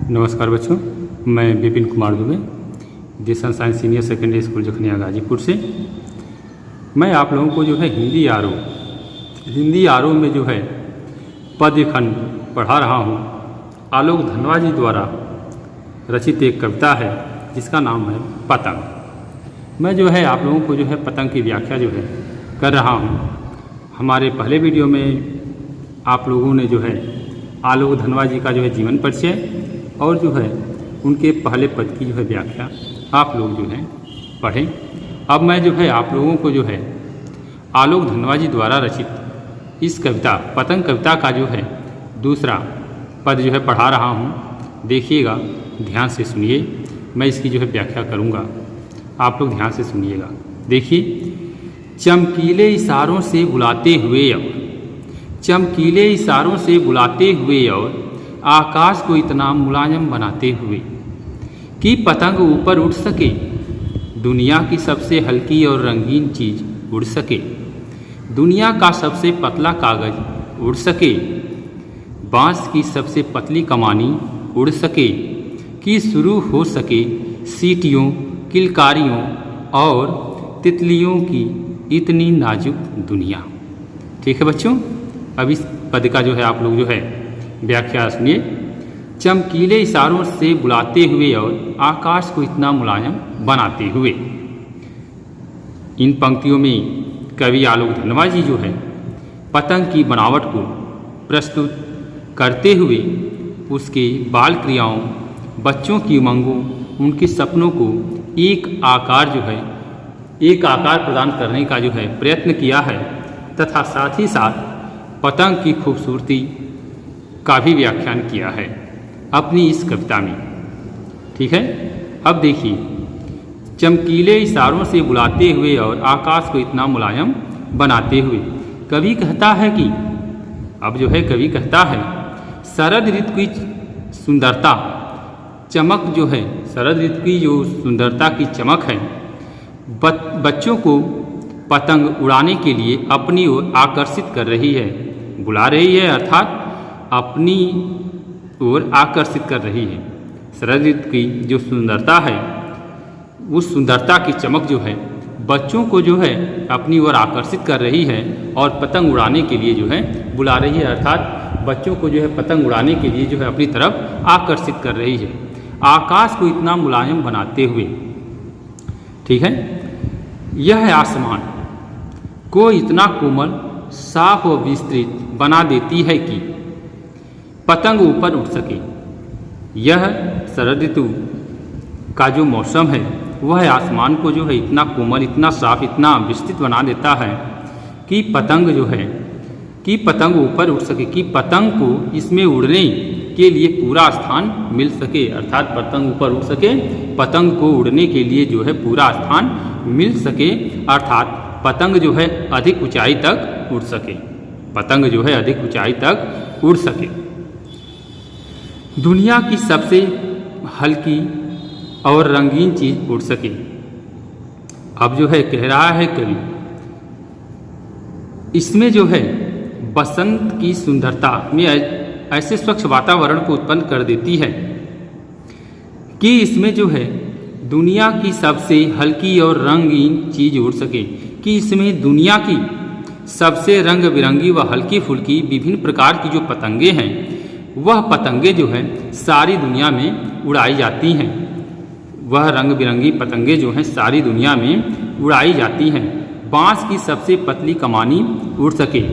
नमस्कार बच्चों, मैं Vipin Kumar Dubey, Dishan science senior secondary school Jakhania Ghazipur से। मैं आप लोगों को जो है हिंदी आरो में जो है पद्य खंड पढ़ा रहा हूँ। आलोक धनवा जी द्वारा रचित एक कविता है जिसका नाम है पतंग। मैं जो है आप लोगों को जो है पतंग की व्याख्या जो है कर रहा हूँ। हमारे पहले वीडियो में आप लोगों ने जो है आलोक धनवा जी का जो है जीवन परिचय और जो है उनके पहले पद की जो है व्याख्या आप लोग जो है पढ़ें। अब मैं जो है आप लोगों को जो है आलोक धनवा जी द्वारा रचित इस कविता पतंग कविता का जो है दूसरा पद जो है पढ़ा रहा हूँ। देखिएगा, ध्यान से सुनिए, मैं इसकी जो है व्याख्या करूँगा, आप लोग ध्यान से सुनिएगा। देखिए, चमकीले इशारों से बुलाते हुए और आकाश को इतना मुलायम बनाते हुए कि पतंग ऊपर उड़ सके, दुनिया की सबसे हल्की और रंगीन चीज़ उड़ सके, दुनिया का सबसे पतला कागज़ उड़ सके, बांस की सबसे पतली कमानी उड़ सके, कि शुरू हो सके सीटियों, किलकारियों और तितलियों की इतनी नाजुक दुनिया। ठीक है बच्चों, अब इस पद का जो है आप लोग जो है व्याख्या सुनिए। चमकीले इशारों से बुलाते हुए और आकाश को इतना मुलायम बनाते हुए। इन पंक्तियों में कवि आलोक धनवा जी जो है पतंग की बनावट को प्रस्तुत करते हुए उसके बाल क्रियाओं, बच्चों की उमंगों, उनके सपनों को एक आकार प्रदान करने का जो है प्रयत्न किया है, तथा साथ ही साथ पतंग की खूबसूरती का भी व्याख्यान किया है अपनी इस कविता में। ठीक है, अब देखिए, चमकीले इशारों से बुलाते हुए और आकाश को इतना मुलायम बनाते हुए कवि कहता है कि कवि कहता है शरद ऋतु की सुंदरता चमक जो है, शरद ऋतु की जो सुंदरता की चमक है, बच्चों को पतंग उड़ाने के लिए अपनी ओर आकर्षित कर रही है, बुला रही है, अर्थात अपनी ओर आकर्षित कर रही है। शरद ऋतु की जो सुंदरता है, उस सुंदरता की चमक जो है बच्चों को जो है अपनी ओर आकर्षित कर रही है और पतंग उड़ाने के लिए जो है बुला रही है, अर्थात बच्चों को जो है पतंग उड़ाने के लिए जो है अपनी तरफ आकर्षित कर रही है, आकाश को इतना मुलायम बनाते हुए। ठीक है, यह आसमान को इतना कोमल, साफ और विस्तृत बना देती है कि पतंग ऊपर उड़ सके। यह शरद ऋतु का जो मौसम है वह आसमान को जो है इतना कोमल, इतना साफ, इतना विस्तृत बना देता है कि पतंग ऊपर उड़ सके, कि पतंग को इसमें उड़ने के लिए पूरा स्थान मिल सके, अर्थात पतंग ऊपर उड़ सके, पतंग को उड़ने के लिए जो है पूरा स्थान मिल सके, अर्थात पतंग जो है अधिक ऊंचाई तक उड़ सके, पतंग जो है अधिक ऊंचाई तक उड़ सके, दुनिया की सबसे हल्की और रंगीन चीज उड़ सके। अब जो है कह रहा है कवि, इसमें जो है बसंत की सुंदरता में ऐसे स्वच्छ वातावरण को उत्पन्न कर देती है कि इसमें जो है दुनिया की सबसे हल्की और रंगीन चीज उड़ सके, कि इसमें दुनिया की सबसे रंग बिरंगी व हल्की फुल्की विभिन्न प्रकार की जो पतंगे हैं, वह पतंगे जो है सारी दुनिया में उड़ाई जाती हैं, वह रंग बिरंगी पतंगे जो हैं सारी दुनिया में उड़ाई जाती हैं। बांस की सबसे पतली कमानी उड़ सके।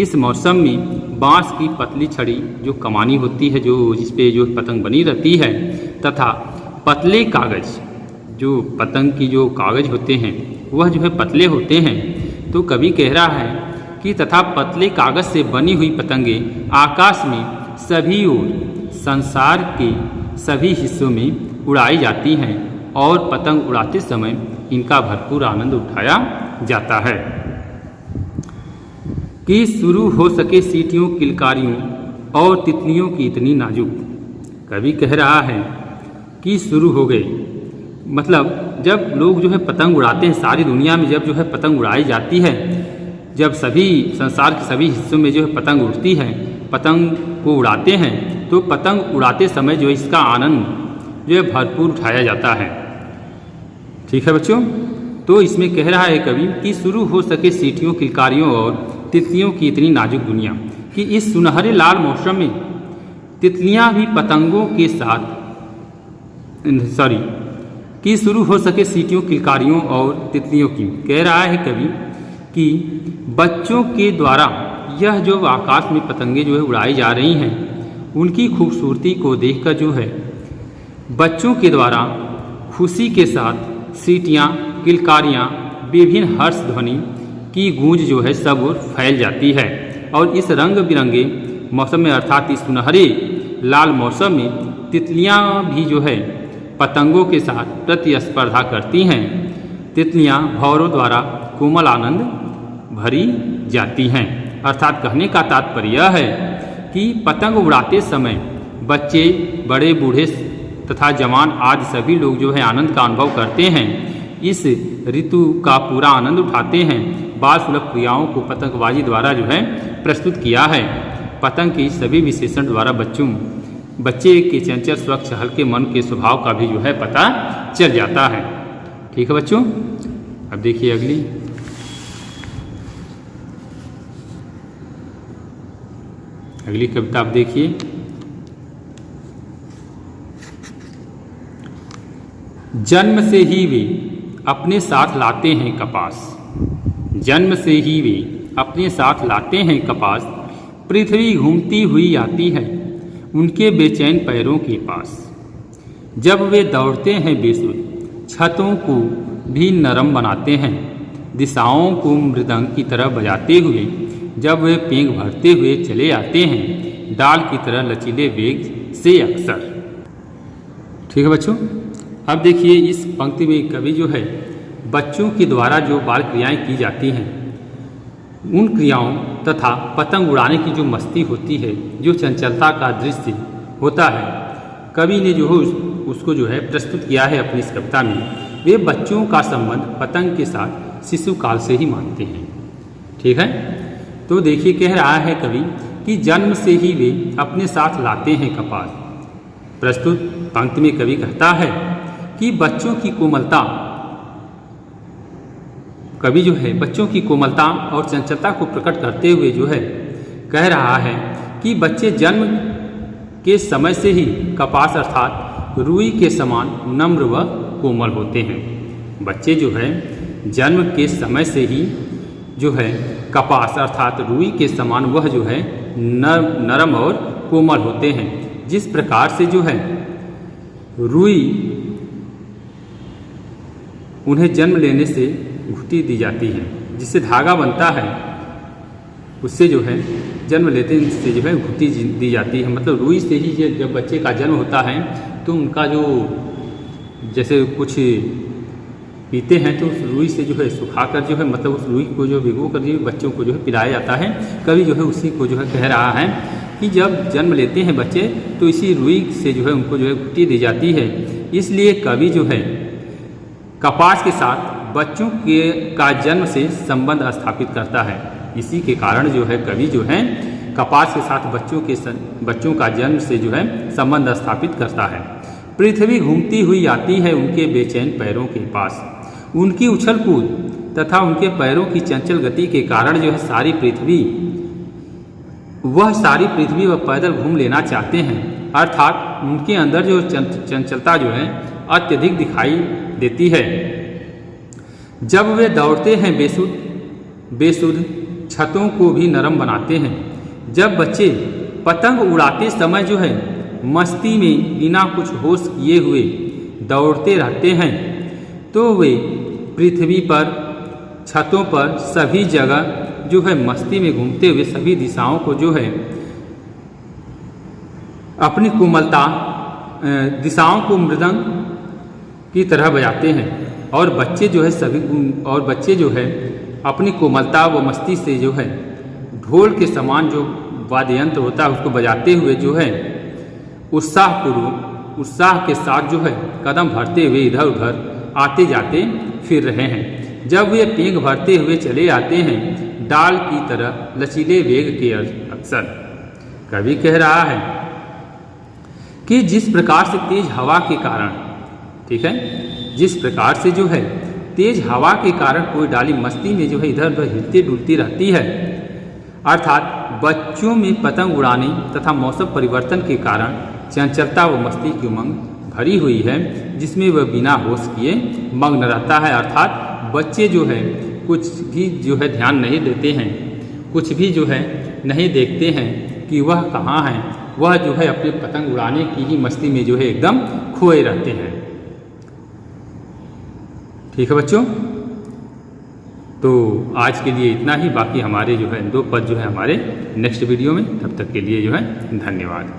इस मौसम में बांस की पतली छड़ी जो कमानी होती है, जो जिसपे जो पतंग बनी रहती है, तथा पतले कागज़, जो पतंग की जो कागज़ होते हैं वह जो है पतले होते हैं। तो कवि कह रहा है कि तथा पतले कागज़ से बनी हुई पतंगे आकाश में सभी ओर, संसार के सभी हिस्सों में उड़ाई जाती हैं और पतंग उड़ाते समय इनका भरपूर आनंद उठाया जाता है। कि शुरू हो सके सीटियों, किलकारियों और तितलियों की इतनी नाजुक। कवि कह रहा है कि शुरू हो गए, मतलब जब लोग जो है पतंग उड़ाते हैं, सारी दुनिया में जब जो है पतंग उड़ाई जाती है, जब सभी संसार के सभी हिस्सों में जो है पतंग उड़ती है, पतंग को उड़ाते हैं, तो पतंग उड़ाते समय जो इसका आनंद जो है भरपूर उठाया जाता है। ठीक है बच्चों, तो इसमें कह रहा है कवि कि शुरू हो सके सीटियों, किलकारियों और तितलियों की इतनी नाजुक दुनिया कि इस सुनहरे लाल मौसम में तितलियां भी पतंगों के साथ कि शुरू हो सके सीटियों, किलकारियों और तितलियों की। कह रहा है कवि कि बच्चों के द्वारा यह जो आकाश में पतंगे जो है उड़ाई जा रही हैं, उनकी खूबसूरती को देखकर जो है बच्चों के द्वारा खुशी के साथ सीटियाँ, किलकारियाँ, विभिन्न हर्ष ध्वनि की गूंज जो है सब ओर फैल जाती है। और इस रंग बिरंगे मौसम में अर्थात इस सुनहरे लाल मौसम में तितलियाँ भी जो है पतंगों के साथ प्रतिस्पर्धा करती हैं। तितलियाँ भौरों द्वारा कोमल आनंद भरी जाती हैं। अर्थात कहने का तात्पर्य यह है कि पतंग उड़ाते समय बच्चे, बड़े, बूढ़े तथा जवान आदि सभी लोग जो है आनंद का अनुभव करते हैं। इस ऋतु का पूरा आनंद उठाते हैं। बाल सुलभ क्रियाओं को पतंगबाजी द्वारा जो है प्रस्तुत किया है। पतंग के सभी विशेषण द्वारा बच्चे के चंचल, स्वच्छ, हल्के मन के स्वभाव का भी जो है पता चल जाता है। ठीक है बच्चों, अब देखिए अगली कविता आप देखिए। जन्म से ही वे अपने साथ लाते हैं कपास, जन्म से ही वे अपने साथ लाते हैं कपास, पृथ्वी घूमती हुई आती है उनके बेचैन पैरों के पास। जब वे दौड़ते हैं बेसुध, छतों को भी नरम बनाते हैं, दिशाओं को मृदंग की तरह बजाते हुए। जब वे पेंग भरते हुए चले आते हैं, डाल की तरह लचीले वेग से अक्सर। ठीक है बच्चों, अब देखिए इस पंक्ति में कवि जो है बच्चों के द्वारा जो बाल क्रियाएं की जाती हैं, उन क्रियाओं तथा पतंग उड़ाने की जो मस्ती होती है, जो चंचलता का दृश्य होता है, कवि ने जो उसको जो है प्रस्तुत किया है अपनी इस कविता में। वे बच्चों का संबंध पतंग के साथ शिशु काल से ही मानते हैं। ठीक है, तो देखिए कह रहा है कवि कि जन्म से ही वे अपने साथ लाते हैं कपास। प्रस्तुत पंक्ति में कवि कहता है कि बच्चों की कोमलता, कवि जो है बच्चों की कोमलता और चंचलता को प्रकट करते हुए जो है कह रहा है कि बच्चे जन्म के समय से ही कपास अर्थात रुई के समान नम्र व कोमल होते हैं। बच्चे जो है जन्म के समय से ही जो है कपास अर्थात रुई के समान वह जो है नरम और कोमल होते हैं। जिस प्रकार से जो है रुई उन्हें जन्म लेने से घुटी दी जाती है, जिससे धागा बनता है, उससे जो है जन्म लेते से जो है घुटी दी जाती है। मतलब रुई से ही जब बच्चे का जन्म होता है तो उनका जो जैसे कुछ पीते हैं तो उस रुई से जो है सुखाकर जो है मतलब उस रुई को जो भिगो कर जो बच्चों को जो है पिलाया जाता है। कवि जो है उसी को जो है कह रहा है कि जब जन्म लेते हैं बच्चे तो इसी रुई से जो है उनको जो है घुटी दी जाती है। इसलिए कवि जो है कपास के साथ बच्चों का जन्म से संबंध स्थापित करता है। इसी के कारण जो है कवि जो है कपास के साथ बच्चों का जन्म से जो है संबंध स्थापित करता है। पृथ्वी घूमती हुई आती है उनके बेचैन पैरों के पास। उनकी उछल कूद तथा उनके पैरों की चंचल गति के कारण जो है सारी पृथ्वी वह पैदल घूम लेना चाहते हैं। अर्थात उनके अंदर जो चंचलता जो है अत्यधिक दिखाई देती है। जब वे दौड़ते हैं बेसुध छतों को भी नरम बनाते हैं। जब बच्चे पतंग उड़ाते समय जो है मस्ती में बिना कुछ होश किए हुए दौड़ते रहते हैं तो वे पृथ्वी पर, छतों पर, सभी जगह जो है मस्ती में घूमते हुए सभी दिशाओं को जो है अपनी कोमलता दिशाओं को मृदंग की तरह बजाते हैं। और बच्चे जो है अपनी कोमलता व मस्ती से जो है ढोल के समान जो वाद्य यंत्र होता है उसको बजाते हुए जो है उत्साह के साथ जो है कदम भरते हुए इधर उधर आते जाते फिर रहे हैं। जब वे पेंग भरते हुए चले आते हैं डाल की तरह लचीले वेग के अक्सर। कवि कह रहा है कि जिस प्रकार से तेज हवा के कारण, ठीक है, जिस प्रकार से जो है तेज हवा के कारण कोई डाली मस्ती में जो है इधर उधर हिलती डुलती रहती है, अर्थात बच्चों में पतंग उड़ाने तथा मौसम परिवर्तन के कारण चंचलता व मस्ती की उमंग भरी हुई है, जिसमें वह बिना होश किए मग्न रहता है। अर्थात बच्चे जो है कुछ भी जो है ध्यान नहीं देते हैं, कुछ भी जो है नहीं देखते हैं कि वह कहाँ है, वह जो है अपने पतंग उड़ाने की ही मस्ती में जो है एकदम खोए रहते हैं। ठीक है बच्चों, तो आज के लिए इतना ही। बाकी हमारे जो है 2 पद जो है हमारे नेक्स्ट वीडियो में, तब तक के लिए जो है धन्यवाद।